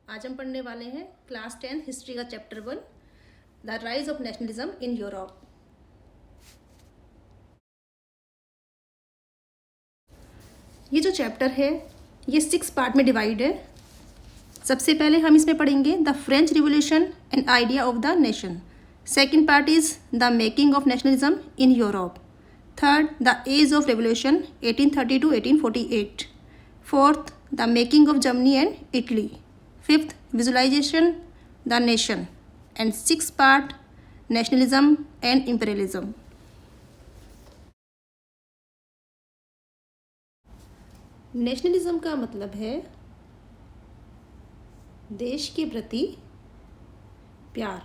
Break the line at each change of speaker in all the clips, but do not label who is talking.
आज हम पढ़ने वाले हैं क्लास 10 हिस्ट्री का chapter 1 the rise of nationalism in Europe. ये जो चैप्टर है ये 6 पार्ट में डिवाइड है। सबसे पहले हम इसमें पढ़ेंगे the French revolution and idea of the nation. Second part is the making of nationalism in Europe. Third the age of revolution 1830 to 1848। Fourth the making of Germany and Italy. Fifth visualisation the nation and 6th part nationalism and imperialism. Nationalism का मतलब है देश के प्रति प्यार।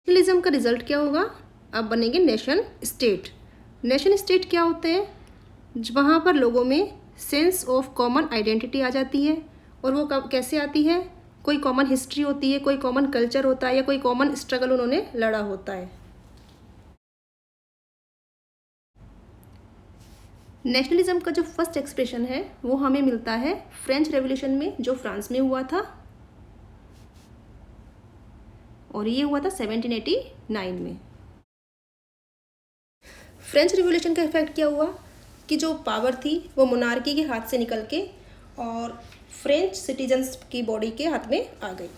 Nationalism का result क्या होगा? अब बनेंगे नेशन स्टेट। नेशन स्टेट क्या होते हैं? वहाँ पर लोगों में सेंस ऑफ कॉमन आइडेंटिटी आ जाती है। और वो कैसे आती है? कोई कॉमन हिस्ट्री होती है, कोई कॉमन कल्चर होता है, या कोई कॉमन स्ट्रगल उन्होंने लड़ा होता है। नेशनलिज्म का जो फर्स्ट एक्सप्रेशन है वो हमें मिलता है फ्रेंच रेवोल्यूशन में, जो फ्रांस में हुआ था, और ये हुआ था 1789 में। फ्रेंच रिवॉल्यूशन का इफेक्ट क्या हुआ कि जो पावर थी वो मोनार्की के हाथ से निकल के और फ्रेंच सिटीजन्स की बॉडी के हाथ में आ गई।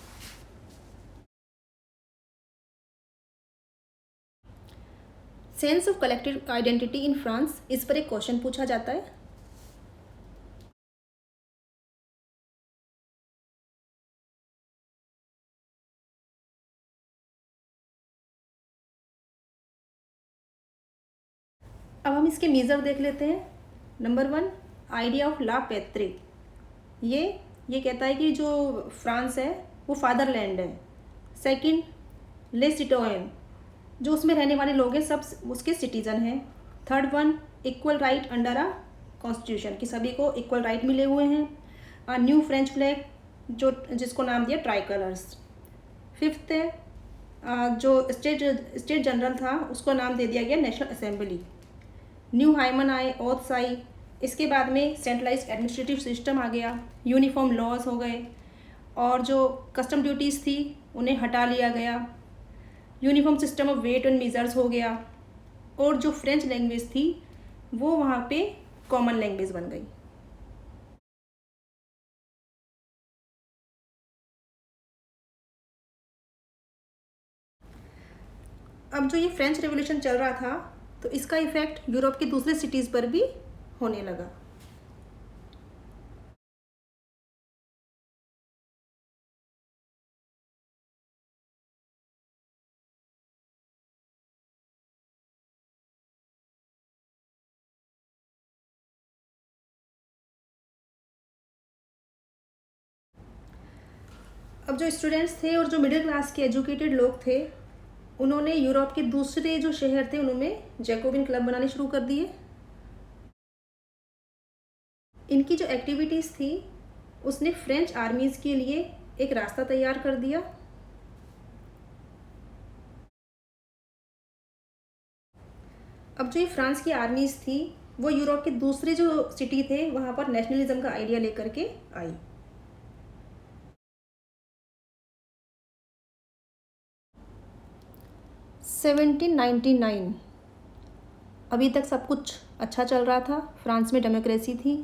Sense of collective identity in France, इस पर एक क्वेश्चन पूछा जाता है। अब हम इसके मेजर देख लेते हैं। नंबर 1 आइडिया ऑफ ला पैत्रिक। ये कहता है कि जो फ्रांस है वो फादरलैंड है। सेकंड ले सिटोयन, जो उसमें रहने वाले लोग हैं सब उसके सिटीजन हैं। Third one equal right under a constitution, कि सभी को इक्वल राइट मिले हुए हैं। न्यू फ्रेंच फ्लैग, जिसको नाम दिया ट्राई कलर्स। फिफ्थ है जो स्टेट जनरल था उसको नाम दे दिया गया नेशनल असेंबली। न्यू हाइमन आए, ओथ्स आई। इसके बाद में सेंट्रलाइज्ड एडमिनिस्ट्रेटिव सिस्टम आ गया, यूनिफॉर्म लॉज हो गए, और जो कस्टम ड्यूटीज़ थी उन्हें हटा लिया गया। Uniform system of weight and measures हो गया, और जो फ्रेंच लैंग्वेज थी वो वहाँ पे कॉमन लैंग्वेज बन गई। अब जो ये फ्रेंच रेवोल्यूशन चल रहा था तो इसका इफेक्ट यूरोप के दूसरे सिटीज़ पर भी होने लगा। अब जो स्टूडेंट्स थे और जो मिडिल क्लास के एजुकेटेड लोग थे उन्होंने यूरोप के दूसरे जो शहर थे उनमें जैकोबिन क्लब बनाने शुरू कर दिए। इनकी जो एक्टिविटीज़ थी उसने फ्रेंच आर्मीज़ के लिए एक रास्ता तैयार कर दिया। अब जो ये फ्रांस की आर्मीज़ थी वो यूरोप के दूसरे जो सिटी थे वहाँ पर नेशनलिज्म का आइडिया लेकर के आई। (1799) अभी तक सब कुछ अच्छा चल रहा था, फ्रांस में डेमोक्रेसी थी,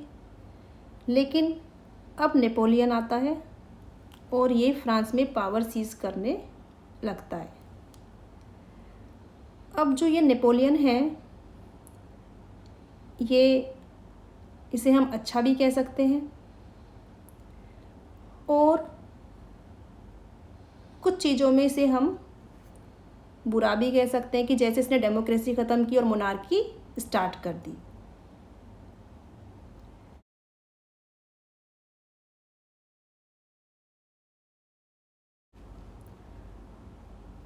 लेकिन अब नेपोलियन आता है और ये फ्रांस में पावर सीज करने लगता है। अब जो ये नेपोलियन है इसे हम अच्छा भी कह सकते हैं और कुछ चीज़ों में इसे हम बुरा भी कह सकते हैं, कि जैसे इसने डेमोक्रेसी ख़त्म की और मोनार्की स्टार्ट कर दी।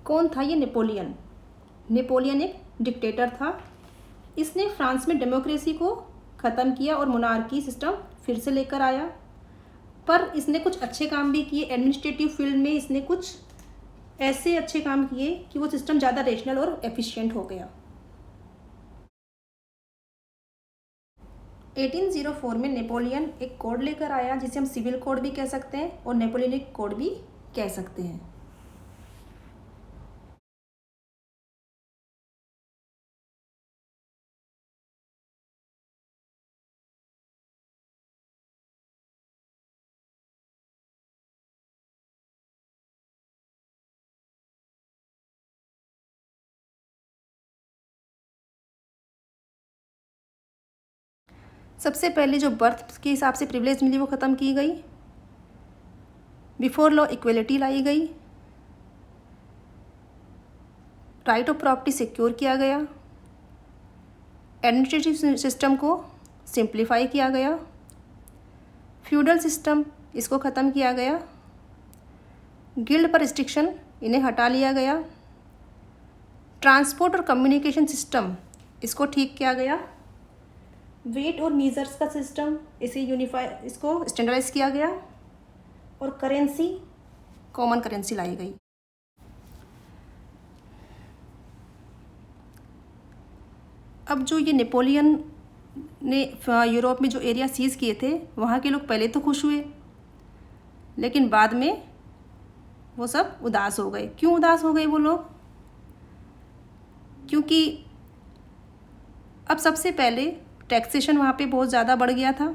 कौन था ये नेपोलियन? नेपोलियन एक डिक्टेटर था। इसने फ्रांस में डेमोक्रेसी को ख़त्म किया और मोनार्की सिस्टम फिर से लेकर आया, पर इसने कुछ अच्छे काम भी किए। एडमिनिस्ट्रेटिव फील्ड में इसने कुछ ऐसे अच्छे काम किए कि वो सिस्टम ज़्यादा रेशनल और एफिशिएंट हो गया। 1804 में नेपोलियन एक कोड लेकर आया जिसे हम सिविल कोड भी कह सकते हैं और नेपोलियनिक कोड भी कह सकते हैं। सबसे पहले जो बर्थ के हिसाब से प्रिविलेज मिली वो ख़त्म की गई। बिफोर लॉ इक्वलिटी लाई गई। राइट ऑफ प्रॉपर्टी सिक्योर किया गया। एडमिनिस्ट्रेटिव सिस्टम को सिंप्लीफाई किया गया। फ्यूडल सिस्टम इसको ख़त्म किया गया। गिल्ड पर रिस्ट्रिक्शन इन्हें हटा लिया गया। ट्रांसपोर्ट और कम्युनिकेशन सिस्टम इसको ठीक किया गया। वेट और मीजर्स का सिस्टम इसे इसको स्टैंडर्डाइज किया गया और करेंसी कॉमन करेंसी लाई गई। अब जो ये नेपोलियन ने यूरोप में जो एरिया सीज किए थे वहाँ के लोग पहले तो खुश हुए, लेकिन बाद में वो सब उदास हो गए। क्यों उदास हो गए वो लोग? क्योंकि अब सबसे पहले टैक्सेशन वहाँ पे बहुत ज़्यादा बढ़ गया था।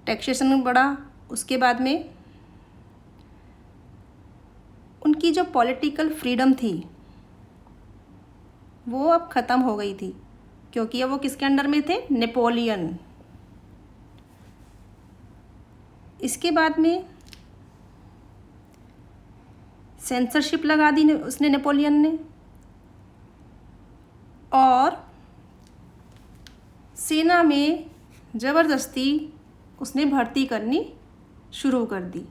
टैक्सेशन बढ़ा, उसके बाद में उनकी जो पॉलिटिकल फ्रीडम थी वो अब ख़त्म हो गई थी, क्योंकि अब वो किसके अंडर में थे? नेपोलियन। इसके बाद में सेंसरशिप लगा दी उसने, नेपोलियन ने, और सेना में ज़बरदस्ती उसने भर्ती करनी शुरू कर दी।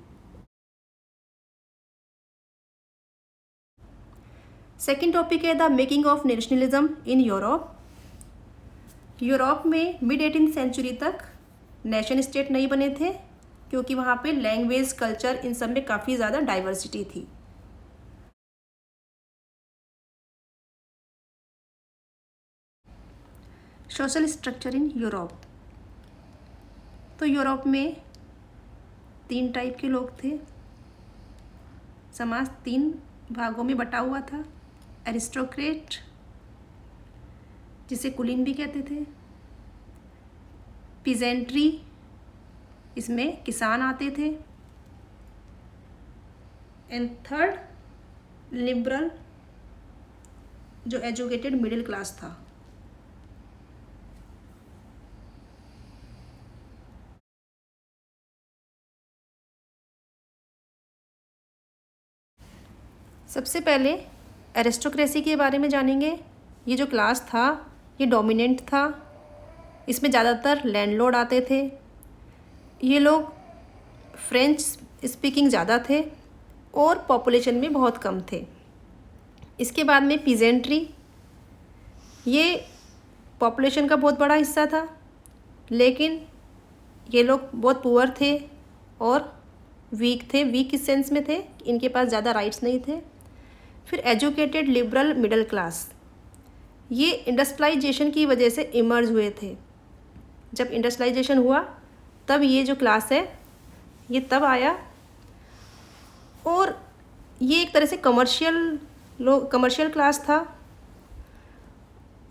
सेकेंड टॉपिक है the making of nationalism in Europe. Europe में मिड 18th सेंचुरी तक नेशन स्टेट नहीं बने थे, क्योंकि वहाँ पे लैंग्वेज, कल्चर, इन सब में काफ़ी ज़्यादा डाइवर्सिटी थी। Social structure in Europe. तो यूरोप में 3 टाइप के लोग थे। समाज 3 भागों में बटा हुआ था। एरिस्टोक्रेट, जिसे कुलीन भी कहते थे। पीजेंट्री, इसमें किसान आते थे। एंड थर्ड, लिबरल, जो एजुकेटेड मिडिल क्लास था। सबसे पहले एरिस्टोक्रेसी के बारे में जानेंगे। ये जो क्लास था ये डोमिनेंट था। इसमें ज़्यादातर लैंडलॉर्ड आते थे। ये लोग फ्रेंच स्पीकिंग ज़्यादा थे और पॉपुलेशन में बहुत कम थे। इसके बाद में पीजेंट्री, ये पॉपुलेशन का बहुत बड़ा हिस्सा था, लेकिन ये लोग बहुत पुअर थे और वीक थे। वीक किस सेंस में थे? इनके पास ज़्यादा राइट्स नहीं थे। फिर एजुकेटेड लिबरल मिडिल क्लास, ये इंडस्ट्रियलाइजेशन की वजह से इमर्ज हुए थे। जब इंडस्ट्रियलाइजेशन हुआ तब ये जो क्लास है ये तब आया, और ये एक तरह से कमर्शियल क्लास था।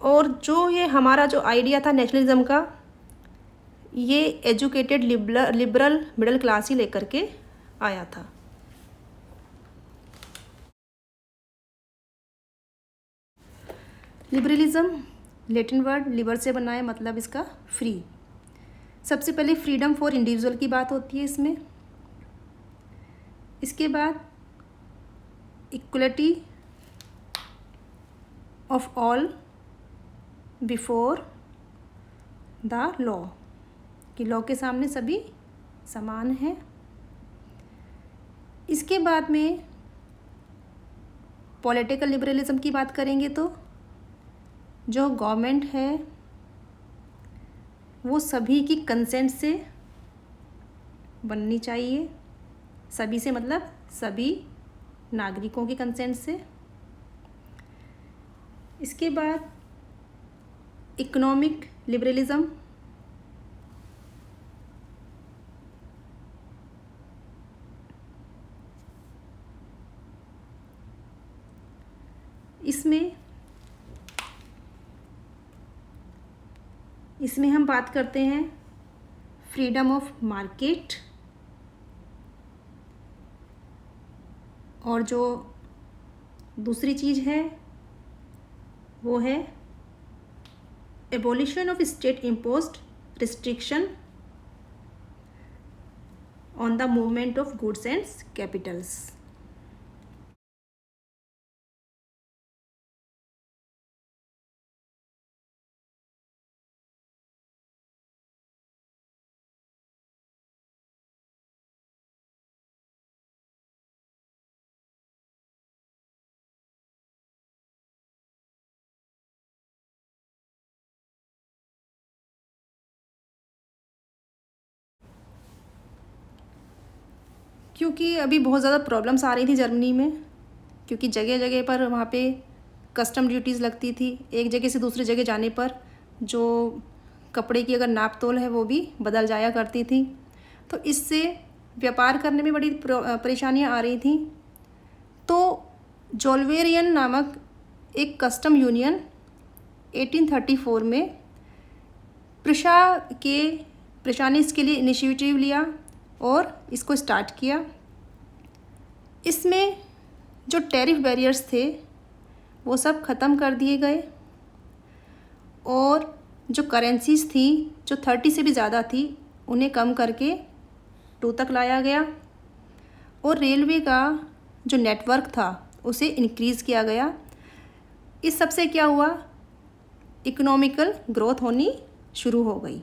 और जो ये हमारा जो आइडिया था नेशनलिज्म का, ये एजुकेटेड लिबरल मिडिल क्लास ही लेकर के आया था। लिबरलिज्म लैटिन वर्ड लिबर से बना है, मतलब इसका फ्री। सबसे पहले फ्रीडम फॉर इंडिविजुअल की बात होती है इसमें। इसके बाद equality of all before the law, कि लॉ के सामने सभी समान हैं। इसके बाद में पॉलिटिकल लिबरलिज्म की बात करेंगे तो जो गवर्नमेंट है वो सभी की कंसेंट से बननी चाहिए, सभी से मतलब सभी नागरिकों के कंसेंट से। इसके बाद इकोनॉमिक लिबरलिज्म, इसमें हम बात करते हैं फ्रीडम ऑफ मार्केट, और जो दूसरी चीज़ है वो है abolition of state imposed restriction on the movement of goods and Capitals. क्योंकि अभी बहुत ज़्यादा प्रॉब्लम्स आ रही थी जर्मनी में, क्योंकि जगह जगह पर वहाँ पे कस्टम ड्यूटीज़ लगती थी। एक जगह से दूसरी जगह जाने पर जो कपड़े की अगर नाप तोल है वो भी बदल जाया करती थी, तो इससे व्यापार करने में बड़ी परेशानियाँ आ रही थी। तो जोल्वेरियन नामक एक कस्टम यूनियन 1834 में प्रशा ने इसके लिए इनिशिएटिव लिया और इसको स्टार्ट किया। इसमें जो टैरिफ बैरियर्स थे वो सब ख़त्म कर दिए गए, और जो करेंसीज थी जो 30 से भी ज़्यादा थी उन्हें कम करके 2 तक लाया गया, और रेलवे का जो नेटवर्क था उसे इंक्रीज़ किया गया। इस सब से क्या हुआ, इकोनॉमिकल ग्रोथ होनी शुरू हो गई।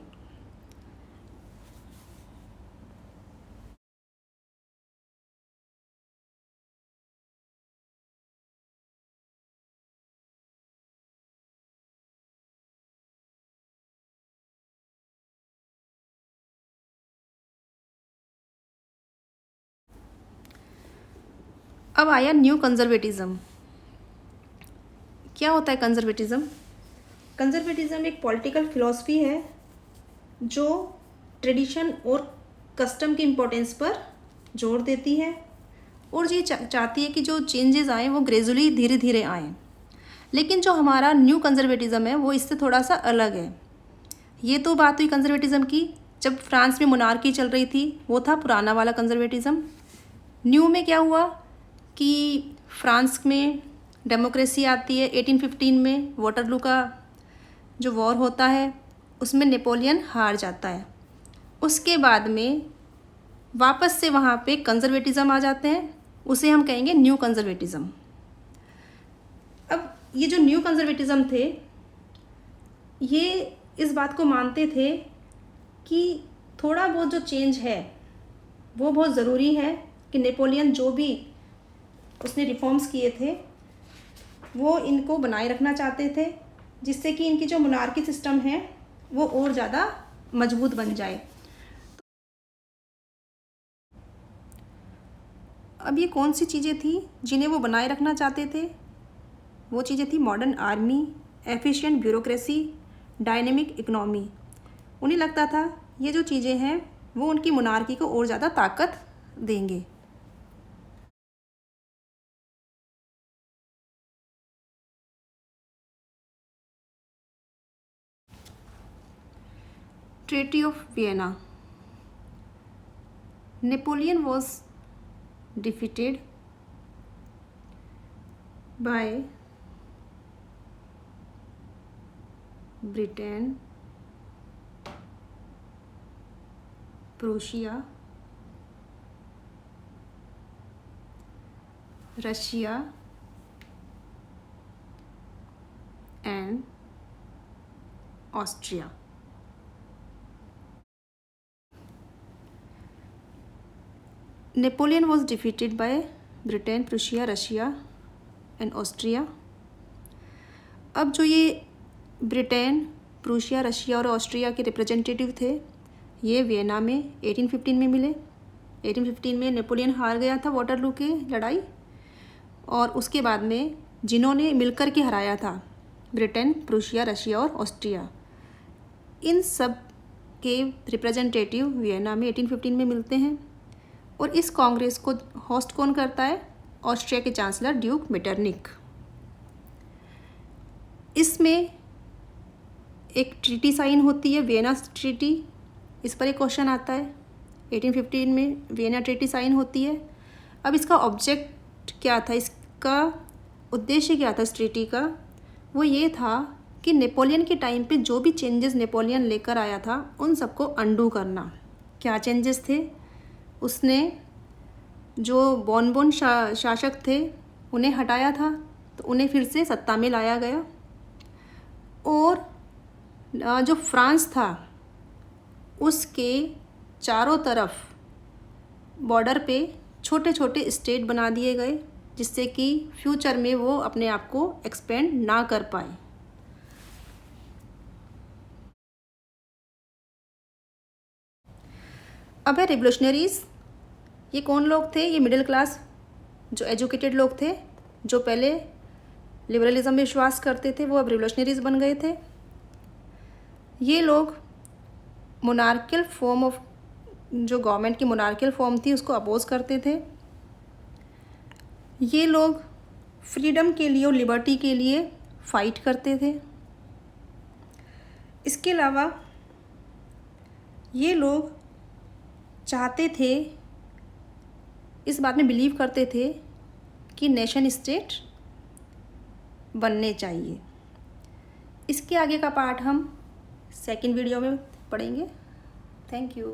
अब आया न्यू कंजर्वेटिज़म। क्या होता है कंजर्वेटिज़म? कंजर्वेटिज़म एक पॉलिटिकल फिलॉसफी है जो ट्रेडिशन और कस्टम की इम्पोर्टेंस पर जोर देती है, और ये चाहती है कि जो चेंजेस आएँ वो ग्रेजुअली धीरे धीरे आएँ। लेकिन जो हमारा न्यू कंजर्वेटिज़म है वो इससे थोड़ा सा अलग है। ये तो बात हुई कंजर्वेटिज़म की, जब फ्रांस में मोनार्की चल रही थी वो था पुराना वाला कंजर्वेटिज़म। न्यू में क्या हुआ कि फ्रांस में डेमोक्रेसी आती है। 1815 में वाटरलू का जो वॉर होता है उसमें नेपोलियन हार जाता है। उसके बाद में वापस से वहाँ पे कंजर्वेटिज़म आ जाते हैं, उसे हम कहेंगे न्यू कंजर्वेटिज़म। अब ये जो न्यू कंजर्वेटिज़म थे ये इस बात को मानते थे कि थोड़ा बहुत जो चेंज है वो बहुत ज़रूरी है, कि नेपोलियन जो भी उसने रिफॉर्म्स किए थे वो इनको बनाए रखना चाहते थे, जिससे कि इनकी जो मोनार्की सिस्टम है वो और ज़्यादा मजबूत बन जाए। अब ये कौन सी चीज़ें थी जिन्हें वो बनाए रखना चाहते थे? वो चीज़ें थी modern army, efficient bureaucracy, dynamic economy. उन्हें लगता था ये जो चीज़ें हैं वो उनकी मोनार्की को और ज़्यादा ताकत देंगे। Treaty of Vienna. Napoleon was defeated by Britain, Prussia, Russia and Austria. Napoleon was defeated by Britain, Prussia, Russia and Austria. अब जो ये ब्रिटेन, प्रूशिया, रशिया और ऑस्ट्रिया के रिप्रेजेंटेटिव थे ये वियना में 1815 में मिले। 1815 में नेपोलियन हार गया था वाटरलू की लड़ाई, और उसके बाद में जिन्होंने मिलकर के हराया था ब्रिटेन, प्रूशिया, रशिया और ऑस्ट्रिया, इन सब के रिप्रेजेंटेटिव वियना में 1815 में मिलते हैं। और इस कांग्रेस को होस्ट कौन करता है? ऑस्ट्रिया के चांसलर ड्यूक मेटरनिक। इसमें एक ट्रीटी साइन होती है, वियना ट्रीटी। इस पर एक क्वेश्चन आता है। 1815 में वियना ट्रीटी साइन होती है। अब इसका ऑब्जेक्ट क्या था, इसका उद्देश्य क्या था इस ट्रीटी का? वो ये था कि नेपोलियन के टाइम पे जो भी चेंजेस नेपोलियन लेकर आया था उन सबको अंडू करना। क्या चेंजेस थे? उसने जो बोनबोन शासक थे उन्हें हटाया था, तो उन्हें फिर से सत्ता में लाया गया। और जो फ्रांस था उसके चारों तरफ बॉर्डर पे छोटे छोटे स्टेट बना दिए गए, जिससे कि फ्यूचर में वो अपने आप को एक्सपेंड ना कर पाए। अब है रिवोल्यूशनरीज। ये कौन लोग थे? ये मिडिल क्लास जो एजुकेटेड लोग थे, जो पहले लिबरलिज्म में विश्वास करते थे, वो अब रिवोल्यूशनरीज बन गए थे। ये लोग मोनार्कियल फॉर्म ऑफ, जो गवर्नमेंट की मोनार्कियल फॉर्म थी उसको अपोज करते थे। ये लोग फ्रीडम के लिए और लिबर्टी के लिए फाइट करते थे। इसके अलावा ये लोग चाहते थे, इस बात में बिलीव करते थे कि नेशन स्टेट बनने चाहिए। इसके आगे का पार्ट हम सेकंड वीडियो में पढ़ेंगे। Thank you.